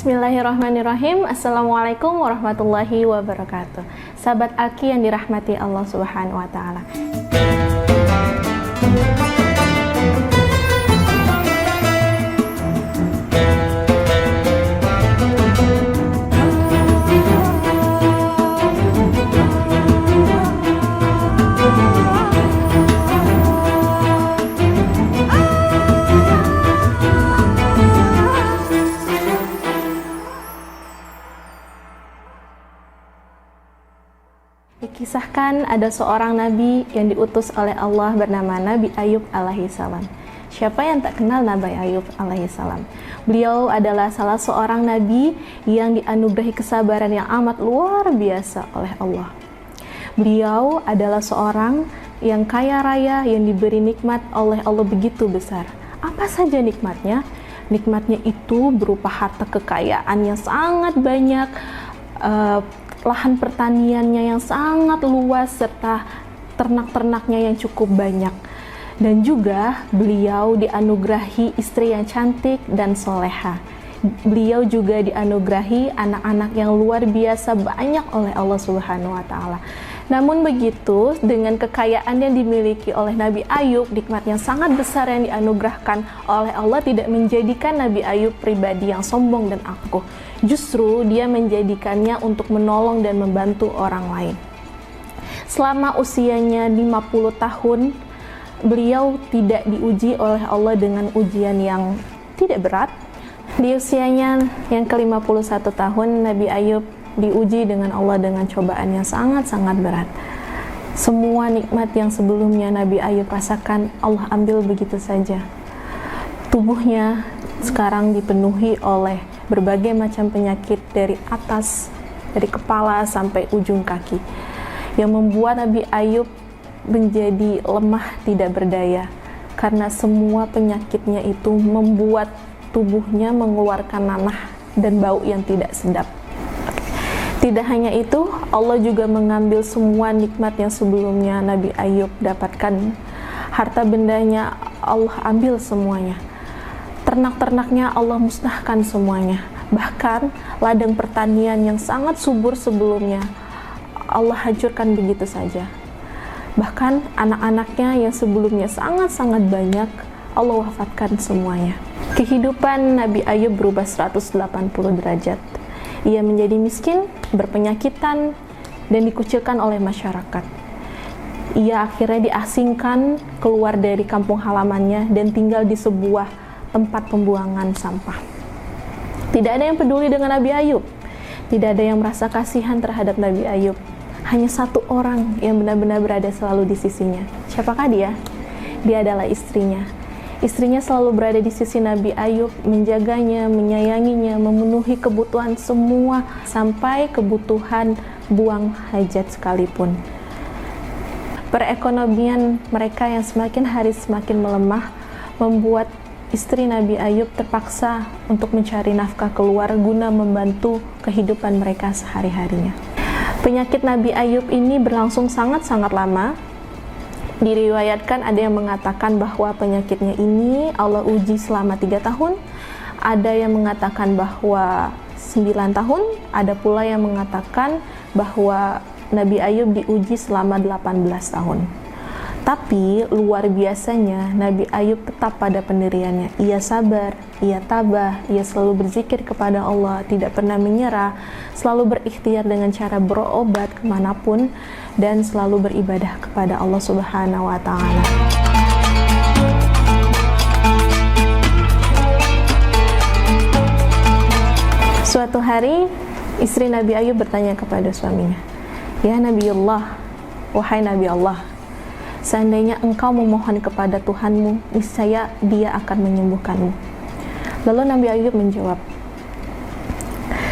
Bismillahirrahmanirrahim. Assalamualaikum warahmatullahi wabarakatuh. Sahabat Aki yang dirahmati Allah Subhanahu wa taala. Dikisahkan ada seorang nabi yang diutus oleh Allah bernama Nabi Ayub alaihissalam. Siapa yang tak kenal Nabi Ayub alaihissalam? Beliau adalah salah seorang nabi yang dianugerahi kesabaran yang amat luar biasa oleh Allah. Beliau adalah seorang yang kaya raya, yang diberi nikmat oleh Allah begitu besar. Apa saja nikmatnya? Nikmatnya itu berupa harta kekayaan yang sangat banyak, lahan pertaniannya yang sangat luas, serta ternak-ternaknya yang cukup banyak. Dan juga beliau dianugerahi istri yang cantik dan soleha. Beliau juga dianugerahi anak-anak yang luar biasa banyak oleh Allah Subhanahu wa taala. Namun begitu, dengan kekayaan yang dimiliki oleh Nabi Ayub, nikmat yang sangat besar yang dianugerahkan oleh Allah tidak menjadikan Nabi Ayub pribadi yang sombong dan angkuh. Justru dia menjadikannya untuk menolong dan membantu orang lain. Selama usianya 50 tahun, beliau tidak diuji oleh Allah dengan ujian yang tidak berat. Di usianya yang ke-51 tahun, Nabi Ayub diuji dengan Allah dengan cobaan yang sangat-sangat berat. Semua nikmat yang sebelumnya Nabi Ayub rasakan, Allah ambil begitu saja. Tubuhnya sekarang dipenuhi oleh berbagai macam penyakit dari atas, dari kepala sampai ujung kaki, yang membuat Nabi Ayub menjadi lemah tidak berdaya, karena semua penyakitnya itu membuat tubuhnya mengeluarkan nanah dan bau yang tidak sedap. Tidak hanya itu, Allah juga mengambil semua nikmat yang sebelumnya Nabi Ayub dapatkan. Harta bendanya Allah ambil semuanya. Ternak-ternaknya Allah musnahkan semuanya. Bahkan ladang pertanian yang sangat subur sebelumnya Allah hancurkan begitu saja. Bahkan anak-anaknya yang sebelumnya sangat-sangat banyak Allah wafatkan semuanya. Kehidupan Nabi Ayub berubah 180 derajat. Ia menjadi miskin, berpenyakitan, dan dikucilkan oleh masyarakat. Ia akhirnya diasingkan keluar dari kampung halamannya dan tinggal di sebuah tempat pembuangan sampah. Tidak ada yang peduli dengan Nabi Ayub. Tidak ada yang merasa kasihan terhadap Nabi Ayub. Hanya satu orang yang benar-benar berada selalu di sisinya. Siapakah dia? Dia adalah istrinya. Istrinya selalu berada di sisi Nabi Ayub, menjaganya, menyayanginya, memenuhi kebutuhan semua, sampai kebutuhan buang hajat sekalipun. Perekonomian mereka yang semakin hari semakin melemah, membuat istri Nabi Ayub terpaksa untuk mencari nafkah keluar guna membantu kehidupan mereka sehari-harinya. Penyakit Nabi Ayub ini berlangsung sangat-sangat lama. Diriwayatkan ada yang mengatakan bahwa penyakitnya ini Allah uji selama 3 tahun, ada yang mengatakan bahwa 9 tahun, ada pula yang mengatakan bahwa Nabi Ayub diuji selama 18 tahun. Tapi luar biasanya Nabi Ayub tetap pada pendiriannya. Ia sabar, ia tabah, ia selalu berzikir kepada Allah, tidak pernah menyerah, selalu berikhtiar dengan cara berobat kemanapun, dan selalu beribadah kepada Allah Subhanahu wa ta'ala. Suatu hari, istri Nabi Ayub bertanya kepada suaminya, "Ya Nabiullah, wahai Nabi Allah, seandainya engkau memohon kepada Tuhanmu, niscaya Dia akan menyembuhkanmu." Lalu Nabi Ayub menjawab,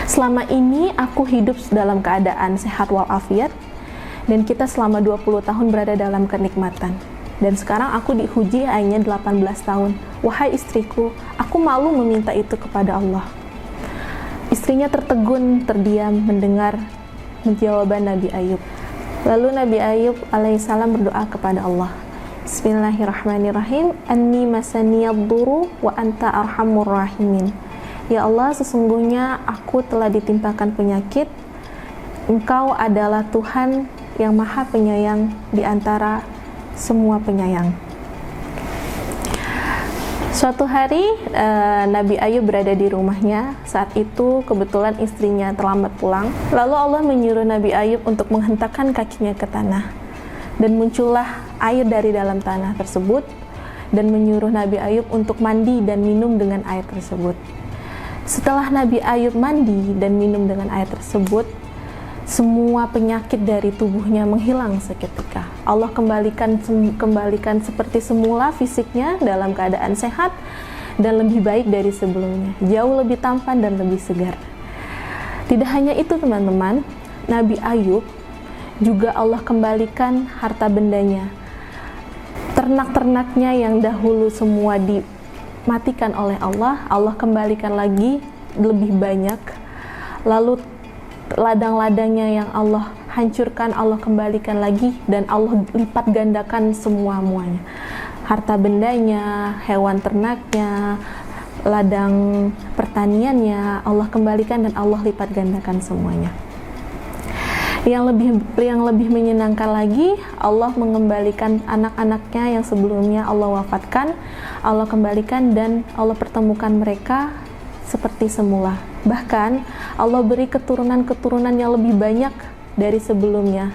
"Selama ini aku hidup dalam keadaan sehat walafiat, dan kita selama 20 tahun berada dalam kenikmatan. Dan sekarang aku diuji hanya 18 tahun. Wahai istriku, aku malu meminta itu kepada Allah." Istrinya tertegun, terdiam, mendengar jawaban Nabi Ayub. Lalu Nabi Ayub alaihissalam berdoa kepada Allah. Bismillahirrahmanirrahim. Anni masaniyad duru wa anta arhamur rahimin. Ya Allah, sesungguhnya aku telah ditimpakan penyakit. Engkau adalah Tuhan yang maha penyayang di antara semua penyayang. Suatu hari Nabi Ayub berada di rumahnya. Saat itu kebetulan istrinya terlambat pulang. Lalu Allah menyuruh Nabi Ayub untuk menghentakkan kakinya ke tanah. Dan muncullah air dari dalam tanah tersebut, dan menyuruh Nabi Ayub untuk mandi dan minum dengan air tersebut. Setelah Nabi Ayub mandi dan minum dengan air tersebut, semua penyakit dari tubuhnya menghilang seketika. Allah kembalikan seperti semula fisiknya dalam keadaan sehat dan lebih baik dari sebelumnya, jauh lebih tampan dan lebih segar. Tidak hanya itu teman-teman, Nabi Ayub juga Allah kembalikan harta bendanya. Ternak-ternaknya yang dahulu semua dimatikan oleh Allah, Allah kembalikan lagi lebih banyak. Lalu ladang-ladangnya yang Allah hancurkan, Allah kembalikan lagi, dan Allah lipat gandakan semuanya. Harta bendanya, hewan ternaknya, ladang pertaniannya, Allah kembalikan dan Allah lipat gandakan semuanya. Yang lebih menyenangkan lagi, Allah mengembalikan anak-anaknya yang sebelumnya Allah wafatkan, Allah kembalikan dan Allah pertemukan mereka seperti semula. Bahkan Allah beri keturunan-keturunan yang lebih banyak dari sebelumnya.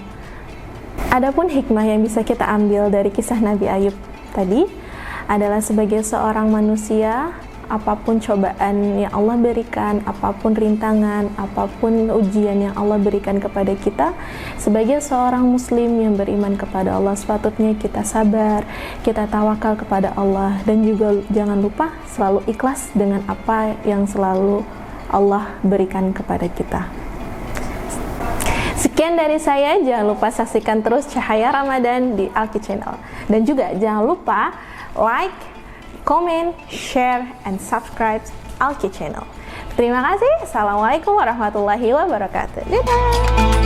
Adapun hikmah yang bisa kita ambil dari kisah Nabi Ayub tadi adalah sebagai seorang manusia, apapun cobaan yang Allah berikan, apapun rintangan, apapun ujian yang Allah berikan kepada kita, sebagai seorang muslim yang beriman kepada Allah, sepatutnya kita sabar, kita tawakal kepada Allah, dan juga jangan lupa selalu ikhlas dengan apa yang selalu Allah berikan kepada kita. Sekian dari saya, jangan lupa saksikan terus Cahaya Ramadan di Alki Channel. Dan juga jangan lupa like, comment, share, and subscribe Alki Channel. Terima kasih. Assalamualaikum warahmatullahi wabarakatuh. Dadah.